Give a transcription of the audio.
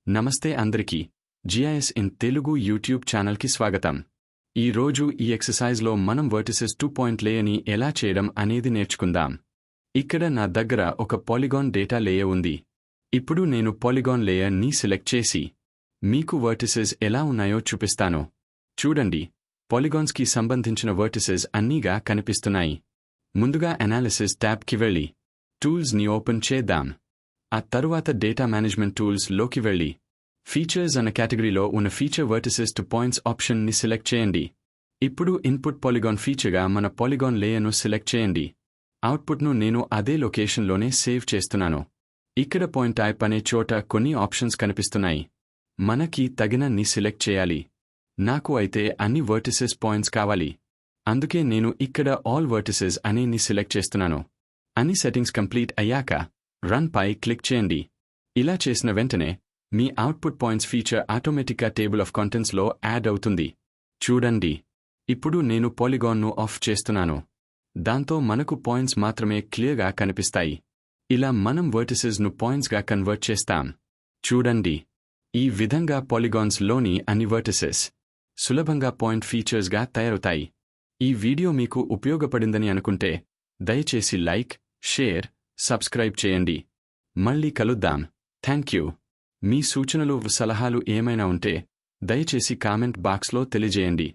నమస్తే అందరికీ. GIS in Telugu YouTube ఛానల్కి స్వాగతం. ఈ రోజు ఈ ఎక్సర్సైజ్లో మనం వర్టిసెస్ 2 లేయర్ని ఎలా చేయడం అనేది నేర్చుకుందాం. ఇక్కడ నా దగ్గర ఒక పాలిగాన్ డేటా లేయర్ ఉంది. ఇప్పుడు నేను పాలిగాన్ లేయర్ని సెలెక్ట్ చేసి మీకు వర్టిసెస్ ఎలా ఉన్నాయో చూపిస్తాను. చూడండి, పాలిగాన్స్కి సంబంధించిన వర్టిసెస్ అన్నీగా కనిపిస్తున్నాయి. ముందుగా అనాలిసిస్ ట్యాబ్కి వెళ్ళి టూల్స్ని ఓపెన్ చేద్దాం. ఆ తరువాత డేటా మేనేజ్మెంట్ టూల్స్ లోకి వెళ్ళి ఫీచర్స్ అన్న కేటగిరీలో ఉన్న ఫీచర్ వర్టిసెస్ టు పాయింట్స్ ఆప్షన్ని సెలెక్ట్ చేయండి. ఇప్పుడు ఇన్పుట్ పాలిగాన్ ఫీచర్గా మన పాలిగాన్ లేయర్ను సెలెక్ట్ చేయండి. అవుట్పుట్ను నేను అదే లొకేషన్లోనే సేవ్ చేస్తున్నాను. ఇక్కడ పాయింట్ టైప్ అనే చోట కొన్ని ఆప్షన్స్ కనిపిస్తున్నాయి. మనకి తగినన్ని సెలెక్ట్ చేయాలి. నాకు అయితే అన్ని వర్టిసెస్ పాయింట్స్ కావాలి. అందుకే నేను ఇక్కడ ఆల్ వర్టిసెస్ అనేని సెలెక్ట్ చేస్తున్నాను. అన్ని సెట్టింగ్స్ కంప్లీట్ అయ్యాక రన్ పై క్లిక్ చేయండి. ఇలా చేసిన వెంటనే మీ అవుట్పుట్ పాయింట్స్ ఫీచర్ ఆటోమేటిక్గా టేబుల్ ఆఫ్ కంటెంట్స్లో యాడ్ అవుతుంది. చూడండి, ఇప్పుడు నేను పాలిగాన్ను ఆఫ్ చేస్తున్నాను. దాంతో మనకు పాయింట్స్ మాత్రమే క్లియర్గా కనిపిస్తాయి. ఇలా మనం వర్టిసెస్ను పాయింట్స్గా కన్వర్ట్ చేస్తాం. చూడండి, ఈ విధంగా పాలిగాన్స్లోని అన్ని వర్టిసెస్ సులభంగా పాయింట్ ఫీచర్స్గా తయారవుతాయి. ఈ వీడియో మీకు ఉపయోగపడిందని అనుకుంటే దయచేసి లైక్, షేర్, సబ్స్క్రైబ్ చేయండి. మళ్ళీ కలుద్దాం. Thank you. మీ సూచనలు, సలహాలు ఏమైనా ఉంటే దయచేసి కామెంట్ బాక్స్లో తెలియజేయండి.